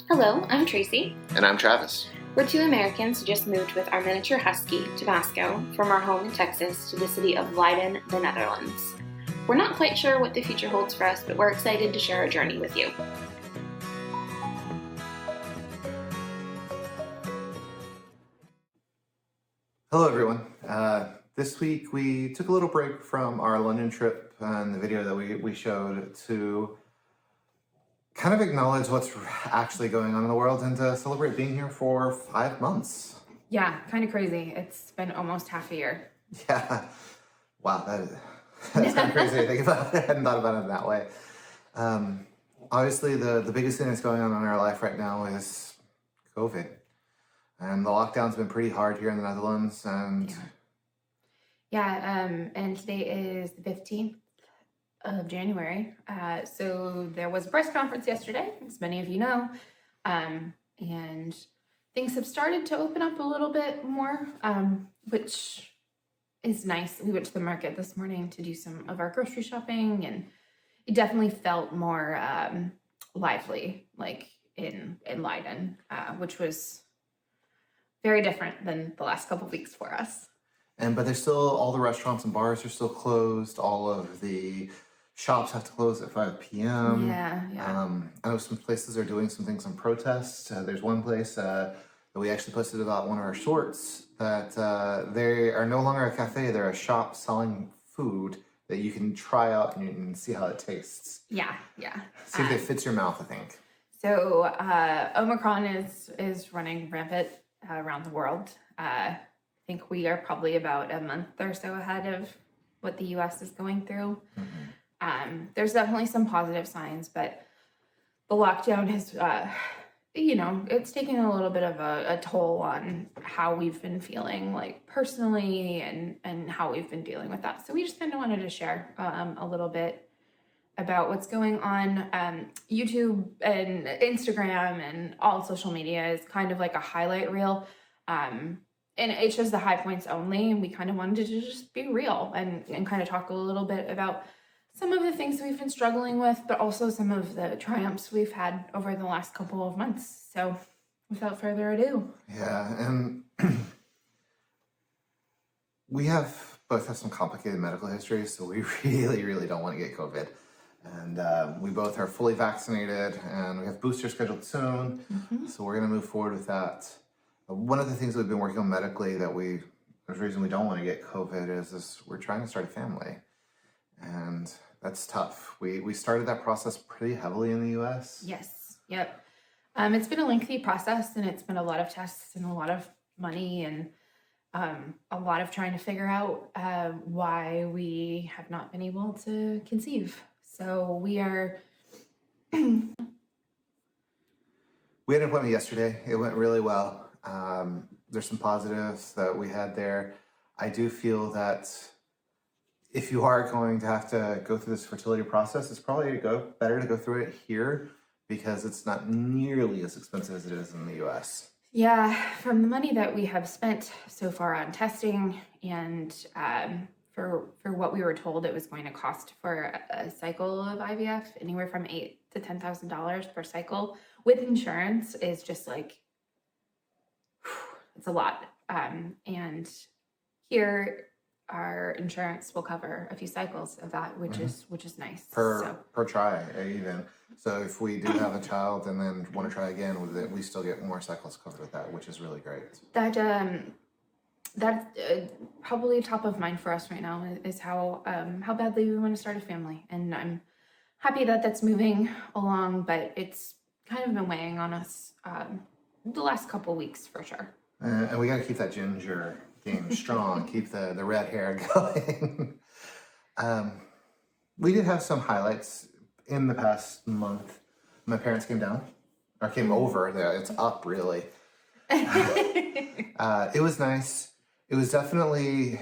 Hello, I'm Tracy. And I'm Travis. We're two Americans who just moved with our miniature husky, Tabasco, from our home in Texas to the city of Leiden, the Netherlands. We're not quite sure what the future holds for us, but we're excited to share our journey with you. Hello, everyone. This week we took a little break from our London trip and the video that we showed to kind of acknowledge what's actually going on in the world and to celebrate being here for 5 months. Yeah, kind of crazy. It's been almost half a year. Yeah. Wow, that's kind of crazy to think about. I hadn't thought about it that way. Obviously, the biggest thing that's going on in our life right now is COVID. And the lockdown's been pretty hard here in the Netherlands. And and today is the 15th of January. So there was a press conference yesterday, as many of you know, and things have started to open up a little bit more, which is nice. We went to the market this morning to do some of our grocery shopping, and it definitely felt more lively, like in Leiden, which was very different than the last couple of weeks for us. But there's still, all the restaurants and bars are still closed. All of the shops have to close at 5 p.m. Yeah. I know some places are doing some things on protest. There's one place that we actually posted about one of our shorts that they are no longer a cafe. They're a shop selling food that you can try out and you can see how it tastes. Yeah. See if it fits your mouth, I think. So Omicron is running rampant around the world. I think we are probably about a month or so ahead of what the U.S. is going through. Mm-hmm. There's definitely some positive signs, but the lockdown has, it's taking a little bit of a toll on how we've been feeling, like personally, and how we've been dealing with that. So we just kind of wanted to share a little bit about what's going on. YouTube and Instagram and all social media is kind of like a highlight reel. And it shows the high points only. And we kind of wanted to just be real and kind of talk a little bit about some of the things we've been struggling with, but also some of the triumphs we've had over the last couple of months. So without further ado. Yeah, and we both have some complicated medical histories, so we really, really don't want to get COVID. And we both are fully vaccinated, and we have boosters scheduled soon. Mm-hmm. So we're going to move forward with that. One of the things we've been working on medically there's the reason we don't want to get COVID is we're trying to start a family. And that's tough. We started that process pretty heavily in the U.S. Yes. Yep. It's been a lengthy process, and it's been a lot of tests and a lot of money and a lot of trying to figure out why we have not been able to conceive. So we had an appointment yesterday. It went really well. There's some positives that we had there. I do feel that if you are going to have to go through this fertility process, it's probably better to go through it here because it's not nearly as expensive as it is in the U.S. Yeah, from the money that we have spent so far on testing and for what we were told it was going to cost for a cycle of IVF, anywhere from $8,000 to $10,000 per cycle with insurance is just like, it's a lot. And here our insurance will cover a few cycles of that, which is nice. Per try, even. So if we do have a child and then want to try again with it, we still get more cycles covered with that, which is really great. That's probably top of mind for us right now is how badly we want to start a family. And I'm happy that that's moving along, but it's kind of been weighing on us the last couple weeks for sure. And we got to keep that ginger game strong, keep the red hair going. We did have some highlights in the past month. My parents came over. It's up, really. It was nice. It was definitely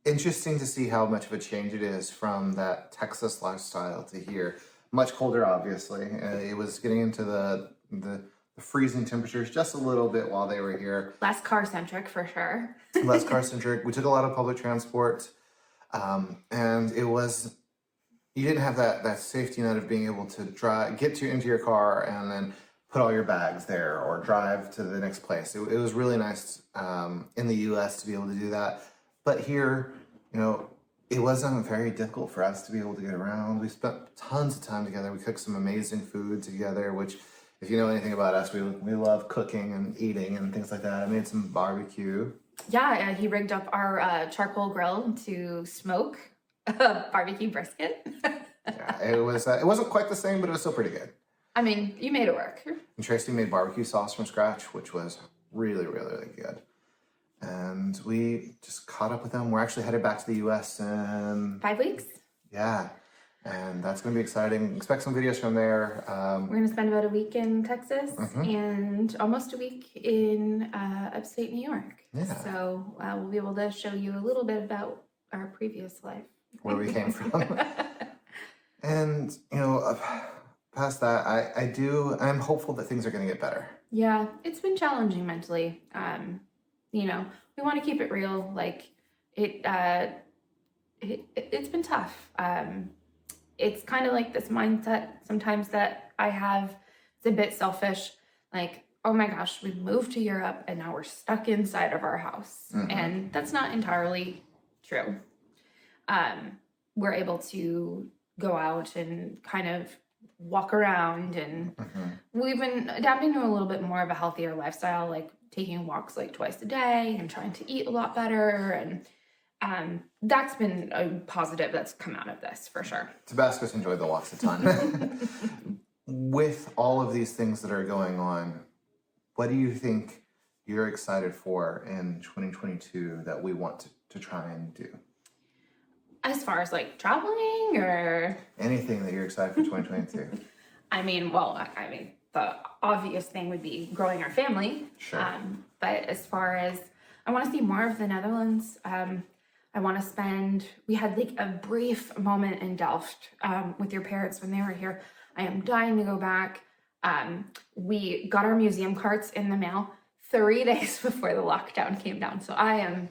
interesting to see how much of a change it is from that Texas lifestyle to here. Much colder, obviously. It was getting into the freezing temperatures just a little bit while they were here. Less car-centric, for sure. Less car-centric. We took a lot of public transport. And it was, you didn't have that safety net of being able to get into your car and then put all your bags there or drive to the next place. It was really nice in the US to be able to do that. But here, it wasn't very difficult for us to be able to get around. We spent tons of time together. We cooked some amazing food together, which, if you know anything about us, we love cooking and eating and things like that. I made some barbecue. Yeah, he rigged up our charcoal grill to smoke a barbecue brisket. Yeah, it wasn't quite the same, but it was still pretty good. I mean, you made it work. And Tracy made barbecue sauce from scratch, which was really, really, really good. And we just caught up with them. We're actually headed back to the US in 5 weeks. Yeah, and that's going to be exciting. Expect some videos from there. We're going to spend about a week in Texas and almost a week in upstate New York. Yeah. So we'll be able to show you a little bit about our previous life. Where we came from. And, past that, I'm hopeful that things are going to get better. Yeah, it's been challenging mentally. We want to keep it real. Like it's been tough. It's kind of like this mindset sometimes that I have. It's a bit selfish. Like, oh my gosh, we moved to Europe and now we're stuck inside of our house. And that's not entirely true. We're able to go out and kind of walk around, and we've been adapting to a little bit more of a healthier lifestyle, like taking walks like twice a day and trying to eat a lot better. And that's been a positive that's come out of this for sure. Tabasco's enjoyed the walks a ton. With all of these things that are going on, what do you think you're excited for in 2022 that we want to try and do? As far as like traveling or anything that you're excited for 2022? The obvious thing would be growing our family. Sure. But as far as, I want to see more of the Netherlands. We had like a brief moment in Delft with your parents when they were here. I am dying to go back. We got our museum carts in the mail 3 days before the lockdown came down. So I am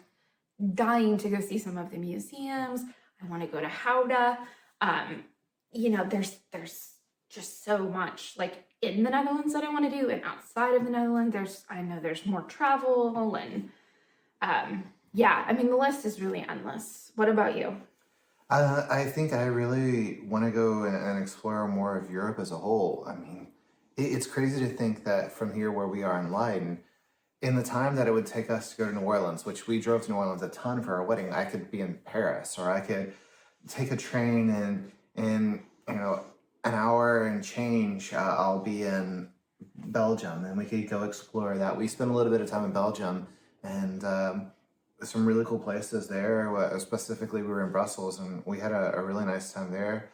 dying to go see some of the museums. I want to go to Gouda. There's just so much like in the Netherlands that I want to do, and outside of the Netherlands, I know there's more travel, and the list is really endless. What about you? I think I really want to go and explore more of Europe as a whole. I mean, it's crazy to think that from here where we are in Leiden, in the time that it would take us to go to New Orleans, which we drove to New Orleans a ton for our wedding, I could be in Paris, or I could take a train and in an hour and change, I'll be in Belgium, and we could go explore that. We spent a little bit of time in Belgium, and some really cool places there. Specifically, we were in Brussels, and we had a really nice time there.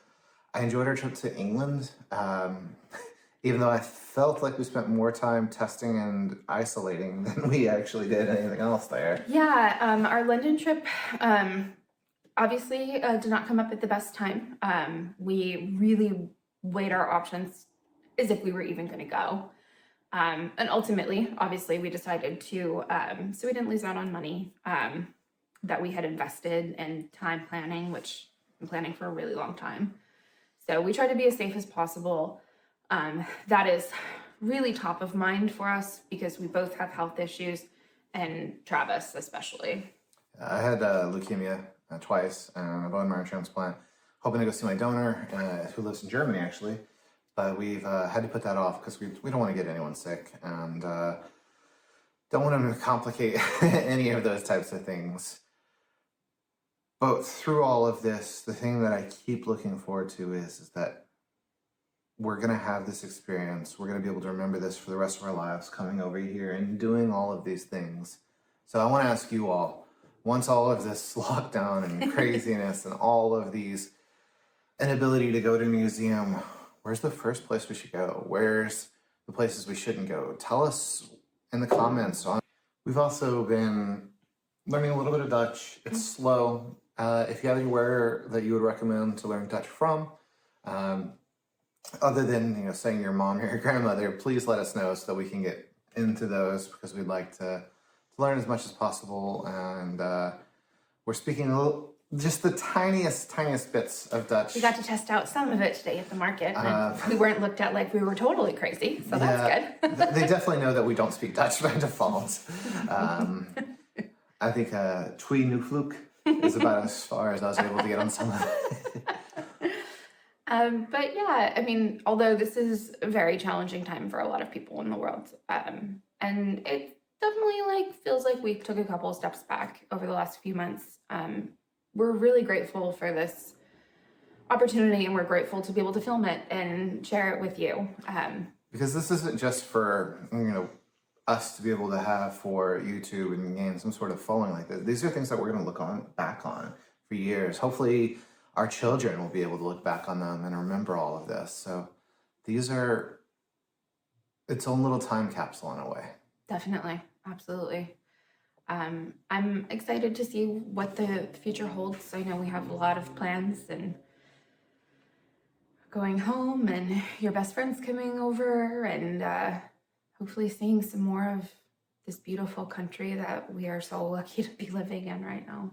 I enjoyed our trip to England. Even though I felt like we spent more time testing and isolating than we actually did anything else there. Yeah, our London trip obviously did not come up at the best time. We really weighed our options as if we were even going to go. And ultimately, obviously, we decided to, so we didn't lose out on money that we had invested in time planning, which I've been planning for a really long time. So we tried to be as safe as possible. That is really top of mind for us because we both have health issues, and Travis especially. I had leukemia twice and a bone marrow transplant. Hoping to go see my donor who lives in Germany actually, but we've had to put that off because we don't want to get anyone sick, and don't want to complicate any of those types of things. But through all of this, the thing that I keep looking forward to is that we're going to have this experience. We're going to be able to remember this for the rest of our lives, coming over here and doing all of these things. So I want to ask you all, once all of this lockdown and craziness and all of these inability to go to a museum, where's the first place we should go? Where's the places we shouldn't go? Tell us in the comments. We've also been learning a little bit of Dutch. It's slow. If you have anywhere that you would recommend to learn Dutch from, other than saying your mom or your grandmother, please let us know so that we can get into those, because we'd like to learn as much as possible. And we're speaking just the tiniest bits of Dutch. We got to test out some of it today at the market. And we weren't looked at like we were totally crazy, so that's good. They definitely know that we don't speak Dutch by default. I think Twee Newfloek is about as far as I was able to get on some of it. But yeah, I mean, although this is a very challenging time for a lot of people in the world, and it definitely like feels like we took a couple of steps back over the last few months. We're really grateful for this opportunity, and we're grateful to be able to film it and share it with you. Because this isn't just for, us to be able to have for YouTube and gain some sort of following like this. These are things that we're going to look back on for years. Hopefully our children will be able to look back on them and remember all of this. So these are its own little time capsule in a way. Definitely. Absolutely. I'm excited to see what the future holds. I know we have a lot of plans, and going home and your best friend's coming over, and hopefully seeing some more of this beautiful country that we are so lucky to be living in right now.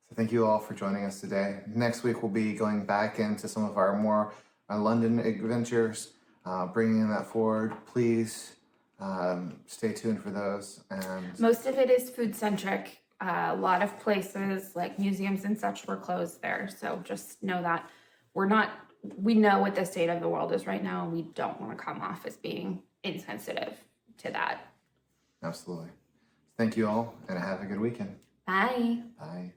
So thank you all for joining us today. Next week we'll be going back into some of our more London adventures, bringing that forward. Please stay tuned for those. And most of it is food centric. A lot of places like museums and such were closed there. So just know that we know what the state of the world is right now, and we don't want to come off as being insensitive to that. Absolutely. Thank you all, and have a good weekend. Bye. Bye.